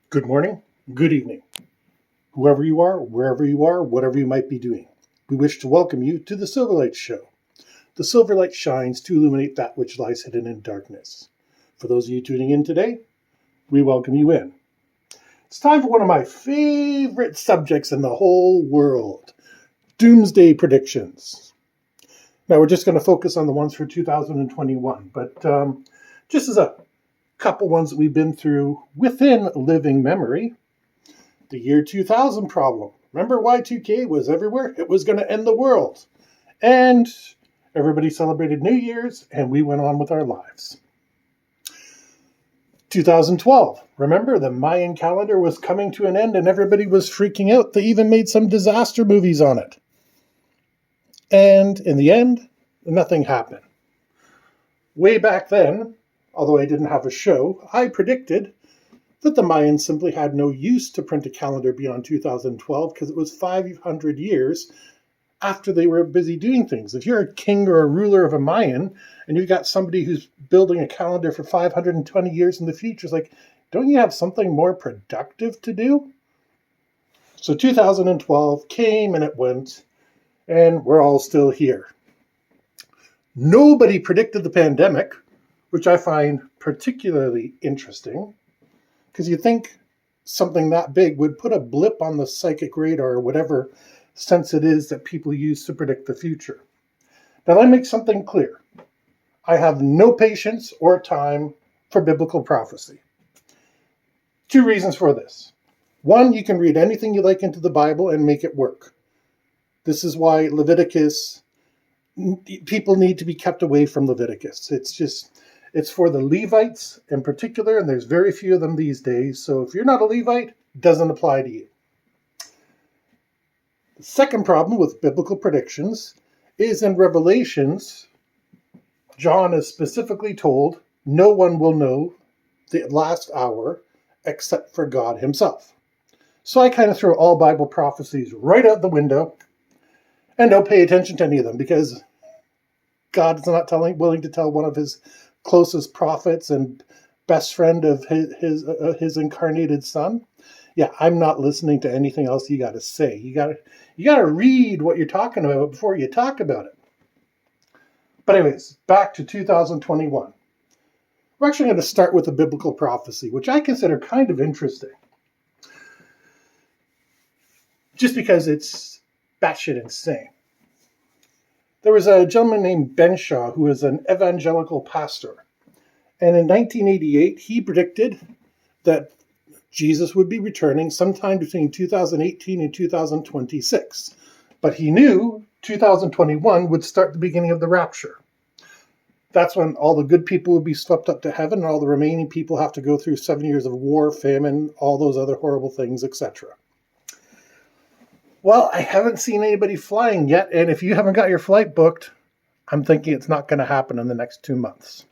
Good morning, good evening, whoever you are, wherever you are, whatever you might be doing. We wish to welcome you to the Silverlight Show. The Silverlight shines to illuminate that which lies hidden in darkness. For those of you tuning in today, we welcome you in. It's time for one of my favorite subjects in the whole world, Doomsday predictions. Now, we're just going to focus on the ones for 2021, but just as a couple ones that we've been through within living memory. The year 2000 problem. Remember Y2K was everywhere? It was going to end the world. And everybody celebrated New Year's, and we went on with our lives. 2012. Remember, the Mayan calendar was coming to an end, and everybody was freaking out. They even made some disaster movies on it. And in the end, nothing happened. Way back then, although I didn't have a show, I predicted that the Mayans simply had no use to print a calendar beyond 2012 because it was 500 years after they were busy doing things. If you're a king or a ruler of a Mayan and you've got somebody who's building a calendar for 520 years in the future, it's like, don't you have something more productive to do? So 2012 came and it went, and we're all still here. Nobody predicted the pandemic, which I find particularly interesting, because you think something that big would put a blip on the psychic radar or whatever sense it is that people use to predict the future. Now, let me make something clear. I have no patience or time for biblical prophecy. Two reasons for this. One, you can read anything you like into the Bible and make it work. This is why people need to be kept away from Leviticus. It's for the Levites in particular, and there's very few of them these days. So if you're not a Levite, it doesn't apply to you. The second problem with biblical predictions is in Revelations, John is specifically told, no one will know the last hour except for God himself. So I kind of throw all Bible prophecies right out the window and don't pay attention to any of them because God is not willing to tell one of his closest prophets and best friend of his incarnated son. Yeah, I'm not listening to anything else you got to say. You got to read what you're talking about before you talk about it. But anyways, back to 2021. We're actually going to start with a biblical prophecy, which I consider kind of interesting. Just because it's batshit insane. There was a gentleman named Ben Shaw who was an evangelical pastor. And in 1988, he predicted that Jesus would be returning sometime between 2018 and 2026. But he knew 2021 would start the beginning of the rapture. That's when all the good people would be swept up to heaven and all the remaining people have to go through 7 years of war, famine, all those other horrible things, etc. Well, I haven't seen anybody flying yet, and if you haven't got your flight booked, I'm thinking it's not going to happen in the next 2 months.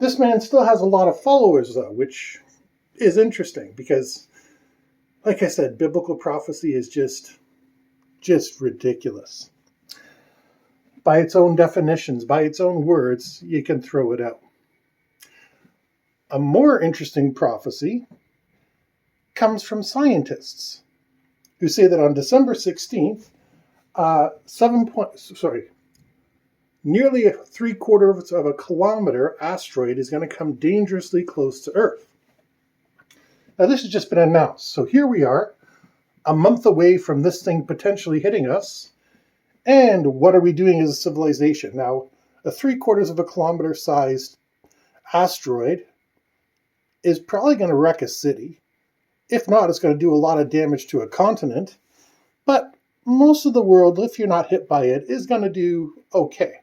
This man still has a lot of followers, though, which is interesting because, like I said, biblical prophecy is just ridiculous. By its own definitions, by its own words, you can throw it out. A more interesting prophecy comes from scientists who say that on December 16th, nearly 3/4 of a kilometer asteroid is going to come dangerously close to Earth. Now, this has just been announced. So here we are, a month away from this thing potentially hitting us. And what are we doing as a civilization? Now, a 3/4 of a kilometer sized asteroid is probably going to wreck a city. If not, it's going to do a lot of damage to a continent. But most of the world, if you're not hit by it, is going to do okay.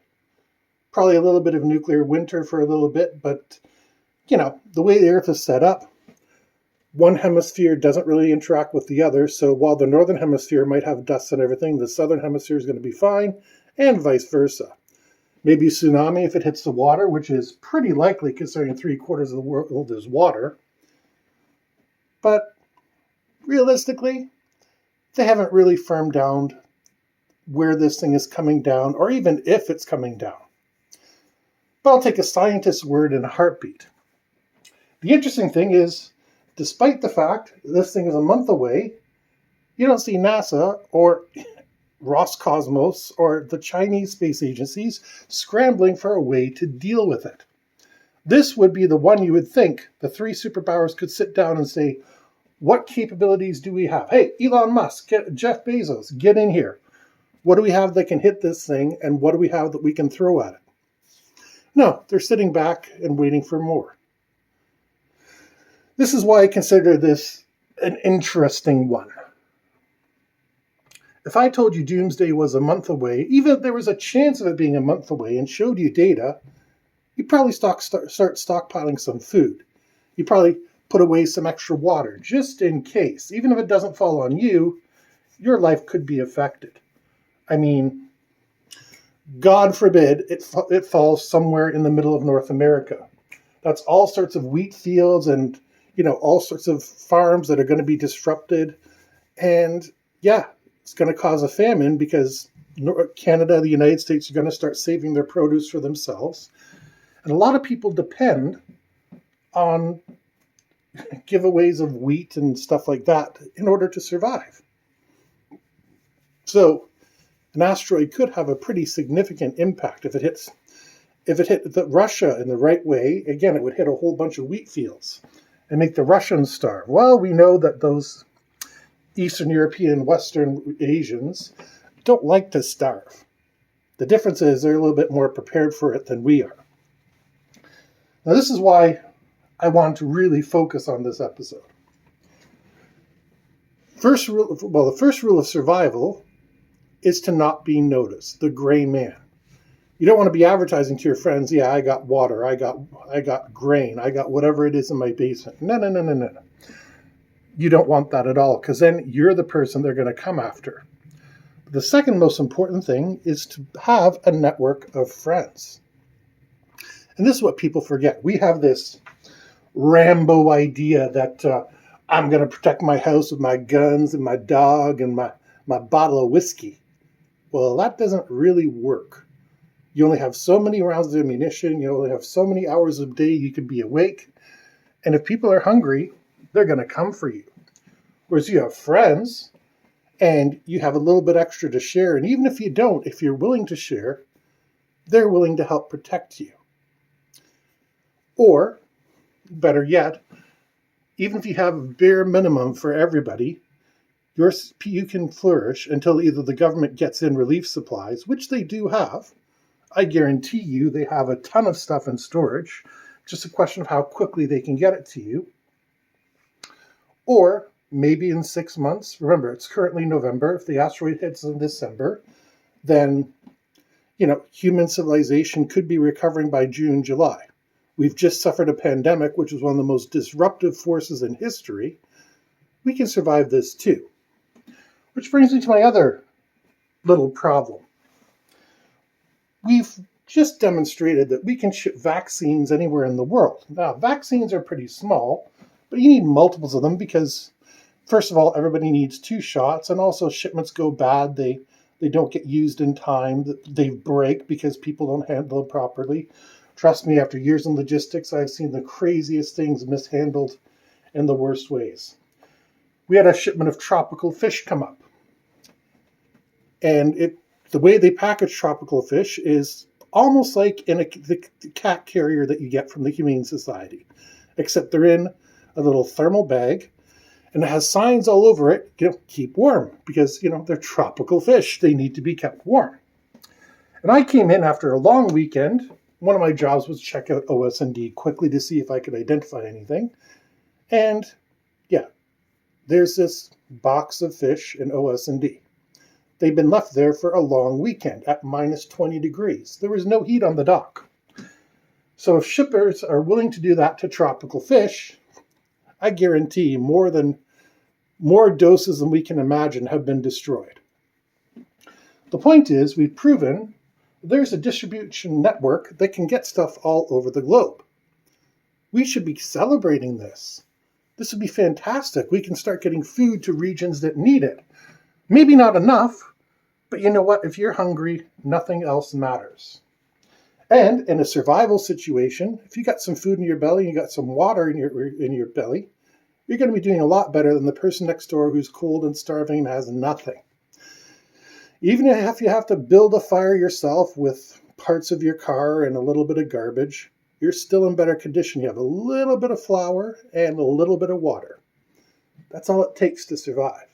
Probably a little bit of nuclear winter for a little bit, but, the way the Earth is set up, one hemisphere doesn't really interact with the other, so while the northern hemisphere might have dust and everything, the southern hemisphere is going to be fine, and vice versa. Maybe a tsunami if it hits the water, which is pretty likely considering 3/4 of the world is water. But realistically, they haven't really firmed down where this thing is coming down, or even if it's coming down. But I'll take a scientist's word in a heartbeat. The interesting thing is, Despite the fact this thing is a month away, you don't see NASA or Roscosmos or the Chinese space agencies scrambling for a way to deal with it. This would be the one you would think the three superpowers could sit down and say, what capabilities do we have? Hey, Elon Musk, Jeff Bezos, get in here. What do we have that can hit this thing, and what do we have that we can throw at it? No, they're sitting back and waiting for more. This is why I consider this an interesting one. If I told you Doomsday was a month away, even if there was a chance of it being a month away and showed you data, you'd probably start stockpiling some food. You'd probably put away some extra water, just in case. Even if it doesn't fall on you, your life could be affected. I mean, God forbid it falls somewhere in the middle of North America. That's all sorts of wheat fields and, all sorts of farms that are going to be disrupted. And yeah, it's going to cause a famine because Canada, the United States are going to start saving their produce for themselves. And a lot of people depend on giveaways of wheat and stuff like that in order to survive. So an asteroid could have a pretty significant impact if it hit Russia in the right way. Again, it would hit a whole bunch of wheat fields and make the Russians starve. Well, we know that those Eastern European, Western Asians don't like to starve. The difference is they're a little bit more prepared for it than we are. Now, this is why I want to really focus on this episode. The first rule of survival is to not be noticed, the gray man. You don't want to be advertising to your friends, yeah, I got water, I got grain, I got whatever it is in my basement. No. You don't want that at all, because then you're the person they're going to come after. The second most important thing is to have a network of friends. And this is what people forget. We have this Rambo idea that I'm going to protect my house with my guns and my dog and my bottle of whiskey. Well, that doesn't really work. You only have so many rounds of ammunition. You only have so many hours a day you can be awake. And if people are hungry, they're going to come for you. Whereas you have friends and you have a little bit extra to share. And even if you don't, if you're willing to share, they're willing to help protect you. Or, better yet, even if you have a bare minimum for everybody, you can flourish until either the government gets in relief supplies, which they do have. I guarantee you they have a ton of stuff in storage. Just a question of how quickly they can get it to you. Or maybe in 6 months, remember, it's currently November. If the asteroid hits in December, then, human civilization could be recovering by June, July. We've just suffered a pandemic, which is one of the most disruptive forces in history. We can survive this too. Which brings me to my other little problem. We've just demonstrated that we can ship vaccines anywhere in the world. Now, vaccines are pretty small, but you need multiples of them because, first of all, everybody needs 2 shots, and also shipments go bad. They don't get used in time. They break because people don't handle them properly. Trust me, after years in logistics, I've seen the craziest things mishandled in the worst ways. We had a shipment of tropical fish come up. And the way they package tropical fish is almost like in the cat carrier that you get from the Humane Society, except they're in a little thermal bag, and it has signs all over it, keep warm, because, they're tropical fish. They need to be kept warm. And I came in after a long weekend. One of my jobs was check out OS&D quickly to see if I could identify anything. And yeah, there's this box of fish in OS&D. They've been left there for a long weekend at minus 20 degrees. There was no heat on the dock. So if shippers are willing to do that to tropical fish, I guarantee more doses than we can imagine have been destroyed. The point is, we've proven there's a distribution network that can get stuff all over the globe. We should be celebrating this. This would be fantastic. We can start getting food to regions that need it. Maybe not enough, but you know what? If you're hungry, nothing else matters. And in a survival situation, if you got some food in your belly and you got some water in your belly, you're going to be doing a lot better than the person next door who's cold and starving and has nothing. Even if you have to build a fire yourself with parts of your car and a little bit of garbage, you're still in better condition. You have a little bit of flour and a little bit of water. That's all it takes to survive.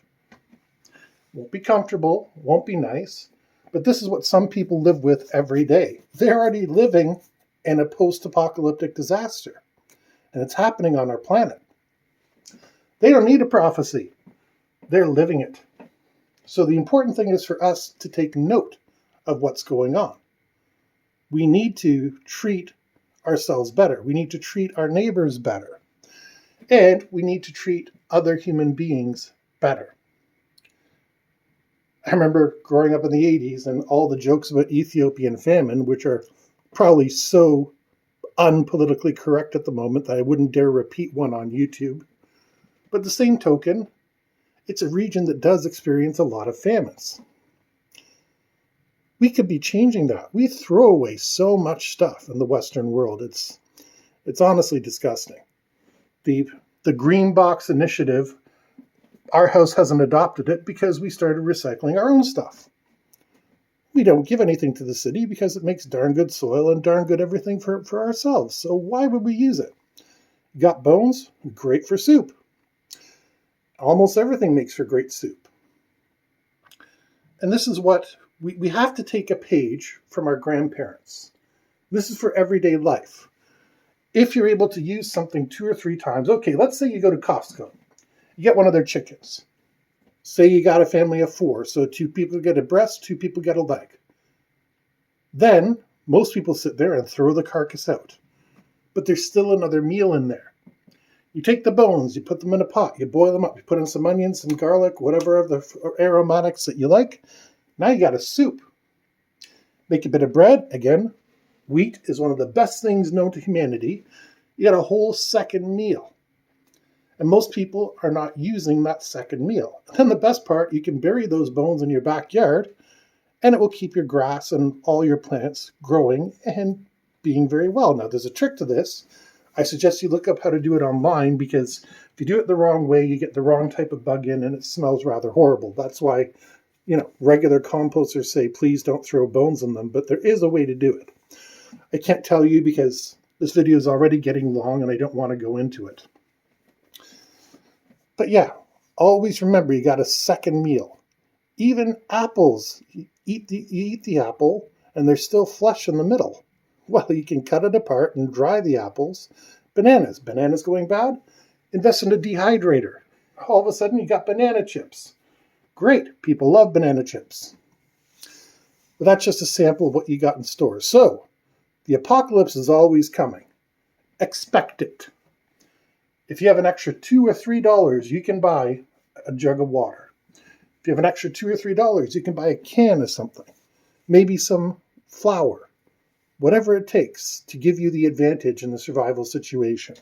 Won't be comfortable, won't be nice, but this is what some people live with every day. They're already living in a post-apocalyptic disaster, and it's happening on our planet. They don't need a prophecy. They're living it. So the important thing is for us to take note of what's going on. We need to treat ourselves better. We need to treat our neighbors better. And we need to treat other human beings better. I remember growing up in the 80s and all the jokes about Ethiopian famine, which are probably so unpolitically correct at the moment that I wouldn't dare repeat one on YouTube. But the same token, it's a region that does experience a lot of famines. We could be changing that. We throw away so much stuff in the Western world. It's honestly disgusting. The Green Box Initiative, our house hasn't adopted it because we started recycling our own stuff. We don't give anything to the city because it makes darn good soil and darn good everything for ourselves. So why would we use it? Got bones? Great for soup. Almost everything makes for great soup. And this is what we have to take a page from our grandparents. This is for everyday life. If you're able to use something 2 or 3 times, okay, let's say you go to Costco. You get one of their chickens. Say you got a family of 4, so 2 people get a breast, 2 people get a leg. Then most people sit there and throw the carcass out. But there's still another meal in there. You take the bones, you put them in a pot, you boil them up, you put in some onions, some garlic, whatever of the aromatics that you like. Now you got a soup. Make a bit of bread. Again, wheat is one of the best things known to humanity. You got a whole second meal. And most people are not using that second meal. And then the best part, you can bury those bones in your backyard and it will keep your grass and all your plants growing and being very well. Now there's a trick to this. I suggest you look up how to do it online because if you do it the wrong way, you get the wrong type of bug in and it smells rather horrible. That's why, regular composters say, please don't throw bones in them, but there is a way to do it. I can't tell you because this video is already getting long and I don't want to go into it. But yeah, always remember you got a second meal. Even apples, you eat the apple and there's still flesh in the middle. Well, you can cut it apart and dry the apples. Bananas going bad? Invest in a dehydrator. All of a sudden you got banana chips. Great, people love banana chips. But that's just a sample of what you got in store. So, the apocalypse is always coming. Expect it. If you have an extra $2 or $3, you can buy a jug of water. If you have an extra $2 or $3, you can buy a can of something. Maybe some flour. Whatever it takes to give you the advantage in the survival situation.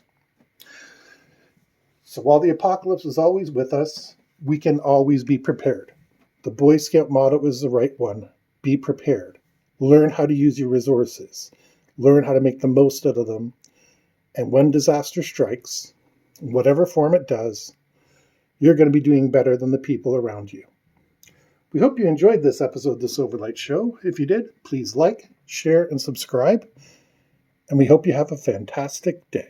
So while the apocalypse is always with us, we can always be prepared. The Boy Scout motto is the right one. Be prepared. Learn how to use your resources. Learn how to make the most out of them. And when disaster strikes, in whatever form it does, you're going to be doing better than the people around you. We hope you enjoyed this episode of the Silverlight Show. If you did, please like, share, and subscribe. And we hope you have a fantastic day.